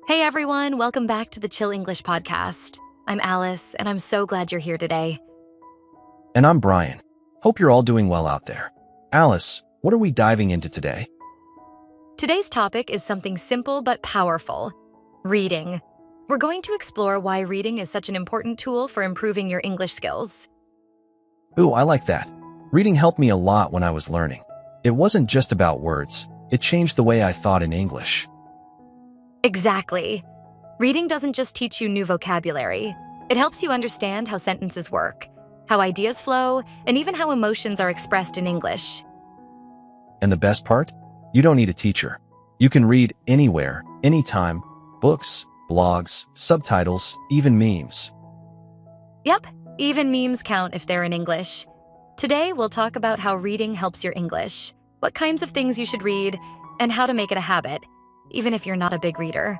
Hey everyone, welcome back to the Chill English podcast. I'm Alice, and I'm so glad you're here today. And I'm Brian. Hope you're all doing well out there. Alice, what are we diving into today? Today's topic is something simple but powerful: reading. We're going to explore why reading is such an important tool for improving your English skills. Ooh, I like that. Reading helped me a lot when I was learning. It wasn't just about words. It changed the way I thought in English. Exactly. Reading doesn't just teach you new vocabulary. It helps you understand how sentences work, how ideas flow, and even how emotions are expressed in English. And the best part? You don't need a teacher. You can read anywhere, anytime, books, blogs, subtitles, even memes. Yep, even memes count if they're in English. Today, we'll talk about how reading helps your English, what kinds of things you should read, and how to make it a habit, even if you're not a big reader.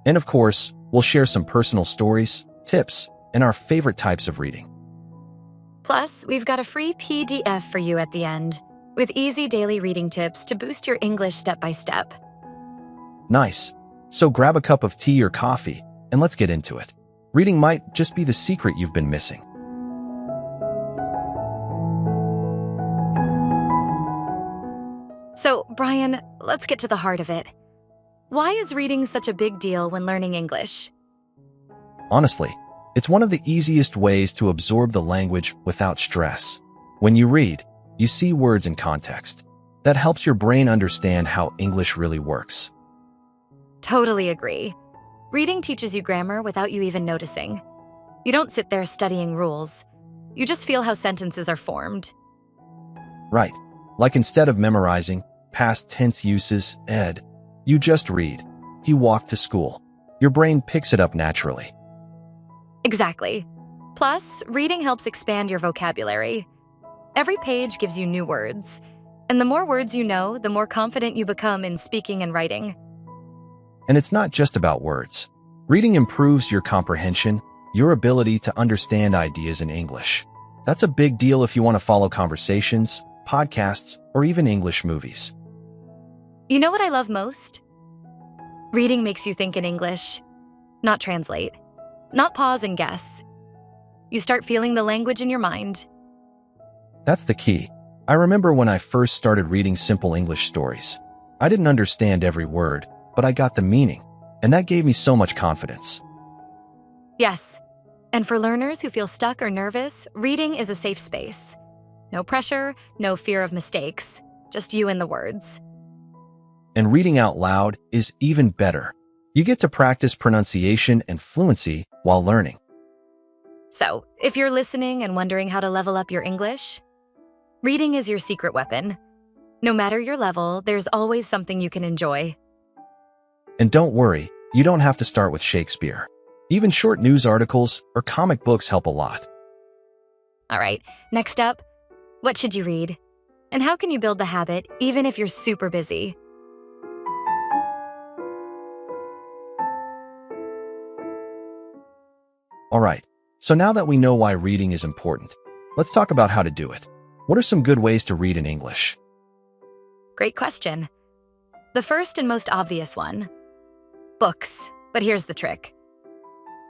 And of course, we'll share some personal stories, tips, and our favorite types of reading. Plus, we've got a free PDF for you at the end, with easy daily reading tips to boost your English step by step. Nice. So grab a cup of tea or coffee, and let's get into it. Reading might just be the secret you've been missing. So, Brian, let's get to the heart of it. Why is reading such a big deal when learning English? Honestly, it's one of the easiest ways to absorb the language without stress. When you read, you see words in context. That helps your brain understand how English really works. Totally agree. Reading teaches you grammar without you even noticing. You don't sit there studying rules. You just feel how sentences are formed. Right. Like instead of memorizing past tense uses, you just read. He walked to school. Your brain picks it up naturally. Exactly. Plus, reading helps expand your vocabulary. Every page gives you new words, and the more words you know, the more confident you become in speaking and writing. And it's not just about words. Reading improves your comprehension, your ability to understand ideas in English. That's a big deal if you want to follow conversations, podcasts, or even English movies. You know what I love most? Reading makes you think in English, not translate, not pause and guess. You start feeling the language in your mind. That's the key. I remember when I first started reading simple English stories. I didn't understand every word, but I got the meaning, and that gave me so much confidence. Yes, and for learners who feel stuck or nervous, reading is a safe space. No pressure, no fear of mistakes, just you and the words. And reading out loud is even better. You get to practice pronunciation and fluency while learning. So, if you're listening and wondering how to level up your English, reading is your secret weapon. No matter your level, there's always something you can enjoy. And don't worry, you don't have to start with Shakespeare. Even short news articles or comic books help a lot. All right, next up, what should you read? And how can you build the habit even if you're super busy? All right, so now that we know why reading is important, let's talk about how to do it. What are some good ways to read in English? Great question. The first and most obvious one: books. But here's the trick.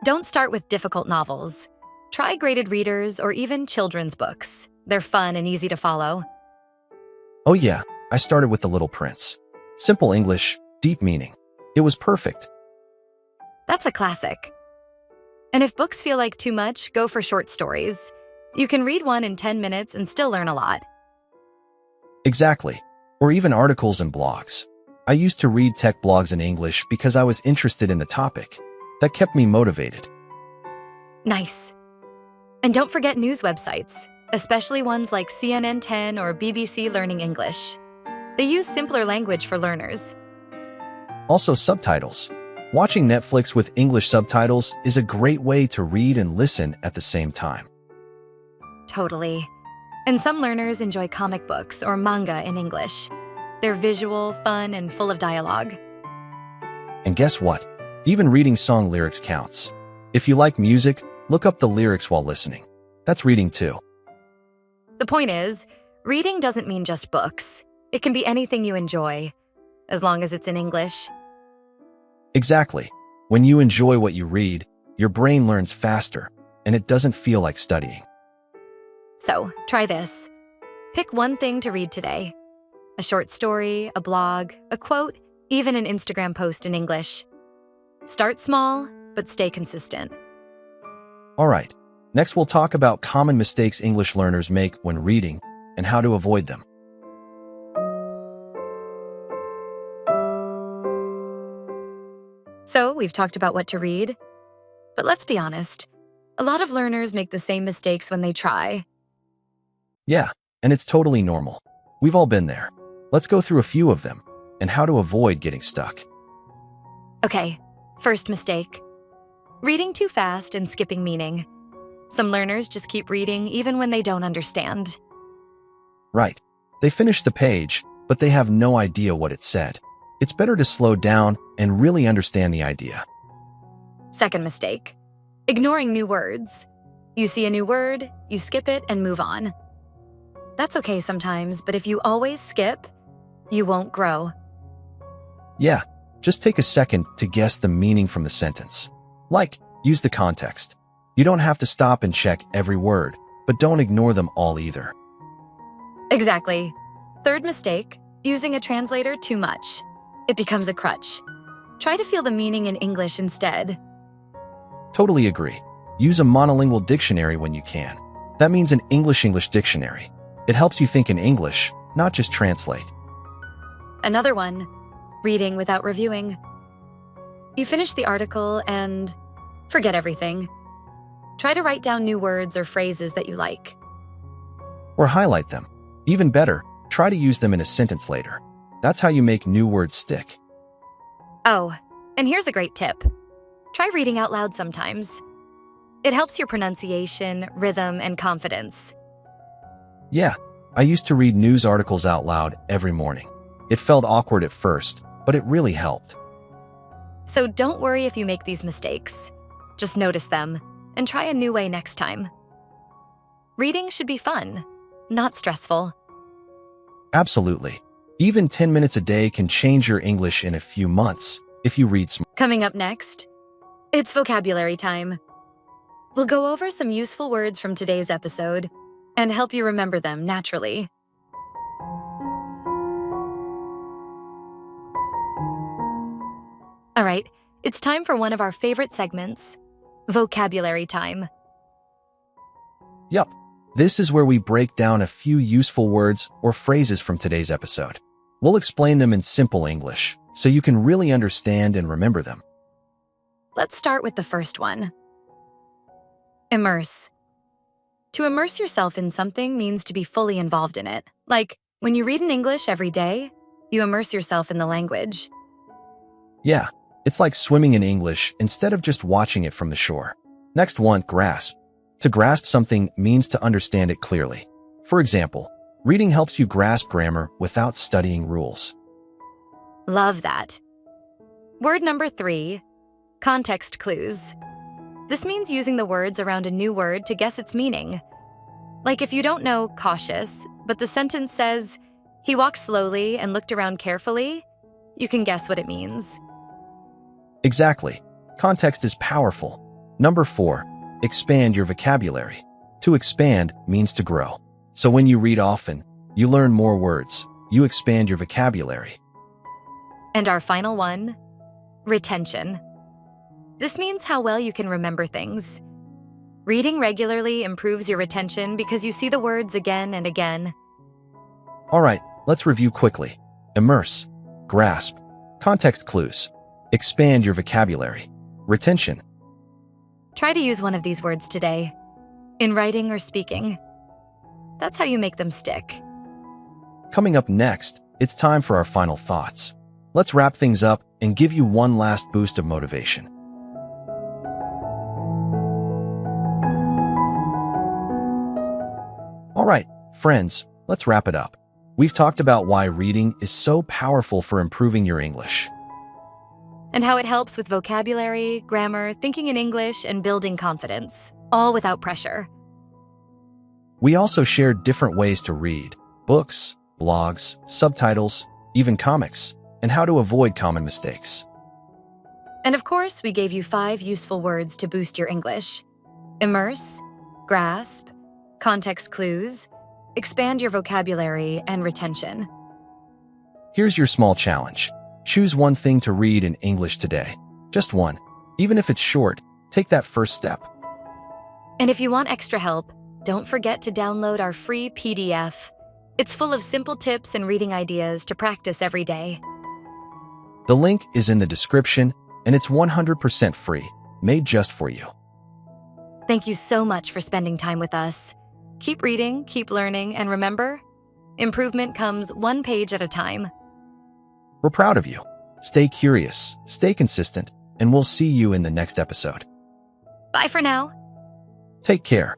Don't start with difficult novels. Try graded readers or even children's books. They're fun and easy to follow. Oh yeah, I started with The Little Prince. Simple English, deep meaning. It was perfect. That's a classic. And if books feel like too much, go for short stories. You can read one in 10 minutes and still learn a lot. Exactly. Or even articles and blogs. I used to read tech blogs in English because I was interested in the topic. That kept me motivated. Nice. And don't forget news websites, especially ones like CNN 10 or BBC Learning English. They use simpler language for learners. Also, subtitles. Watching Netflix with English subtitles is a great way to read and listen at the same time. Totally. And some learners enjoy comic books or manga in English. They're visual, fun, and full of dialogue. And guess what? Even reading song lyrics counts. If you like music, look up the lyrics while listening. That's reading too. The point is, reading doesn't mean just books. It can be anything you enjoy, as long as it's in English. Exactly. When you enjoy what you read, your brain learns faster, and it doesn't feel like studying. So, try this. Pick one thing to read today. A short story, a blog, a quote, even an Instagram post in English. Start small, but stay consistent. All right, next we'll talk about common mistakes English learners make when reading and how to avoid them. So, we've talked about what to read, but let's be honest, a lot of learners make the same mistakes when they try. Yeah, and it's totally normal. We've all been there. Let's go through a few of them and how to avoid getting stuck. Okay, first mistake. Reading too fast and skipping meaning. Some learners just keep reading even when they don't understand. Right. They finish the page, but they have no idea what it said. It's better to slow down and really understand the idea. Second mistake. Ignoring new words. You see a new word, you skip it and move on. That's okay sometimes, but if you always skip, you won't grow. Yeah, just take a second to guess the meaning from the sentence. Like, use the context. You don't have to stop and check every word, but don't ignore them all either. Exactly. Third mistake, using a translator too much. It becomes a crutch. Try to feel the meaning in English instead. Totally agree. Use a monolingual dictionary when you can. That means an English dictionary. It helps you think in English, not just translate. Another one, reading without reviewing. You finish the article and forget everything. Try to write down new words or phrases that you like. Or highlight them. Even better, try to use them in a sentence later. That's how you make new words stick. Oh, and here's a great tip. Try reading out loud sometimes. It helps your pronunciation, rhythm, and confidence. Yeah, I used to read news articles out loud every morning. It felt awkward at first, but it really helped. So don't worry if you make these mistakes. Just notice them and try a new way next time. Reading should be fun, not stressful. Absolutely. Even 10 minutes a day can change your English in a few months if you read smart. Coming up next, it's vocabulary time. We'll go over some useful words from today's episode and help you remember them naturally. All right, it's time for one of our favorite segments, vocabulary time. Yup, this is where we break down a few useful words or phrases from today's episode. We'll explain them in simple English so you can really understand and remember them. Let's start with the first one. Immerse. To immerse yourself in something means to be fully involved in it. Like, when you read in English every day, you immerse yourself in the language. Yeah, it's like swimming in English instead of just watching it from the shore. Next one, grasp. To grasp something means to understand it clearly. For example, reading helps you grasp grammar without studying rules. Love that. Word number 3, context clues. This means using the words around a new word to guess its meaning. Like if you don't know cautious, but the sentence says, he walked slowly and looked around carefully, you can guess what it means. Exactly. Context is powerful. Number 4, expand your vocabulary. To expand means to grow. So when you read often, you learn more words. You expand your vocabulary. And our final one, retention. This means how well you can remember things. Reading regularly improves your retention because you see the words again and again. All right, let's review quickly. Immerse, grasp, context clues, expand your vocabulary, retention. Try to use one of these words today, in writing or speaking. That's how you make them stick. Coming up next, it's time for our final thoughts. Let's wrap things up and give you one last boost of motivation. All right, friends, let's wrap it up. We've talked about why reading is so powerful for improving your English. And how it helps with vocabulary, grammar, thinking in English, and building confidence, all without pressure. We also shared different ways to read, books, blogs, subtitles, even comics, and how to avoid common mistakes. And of course, we gave you 5 useful words to boost your English: immerse, grasp, context clues, expand your vocabulary, and retention. Here's your small challenge. Choose one thing to read in English today. Just one. Even if it's short, take that first step. And if you want extra help, don't forget to download our free PDF. It's full of simple tips and reading ideas to practice every day. The link is in the description, and it's 100% free, made just for you. Thank you so much for spending time with us. Keep reading, keep learning, and remember, improvement comes one page at a time. We're proud of you. Stay curious, stay consistent, and we'll see you in the next episode. Bye for now. Take care.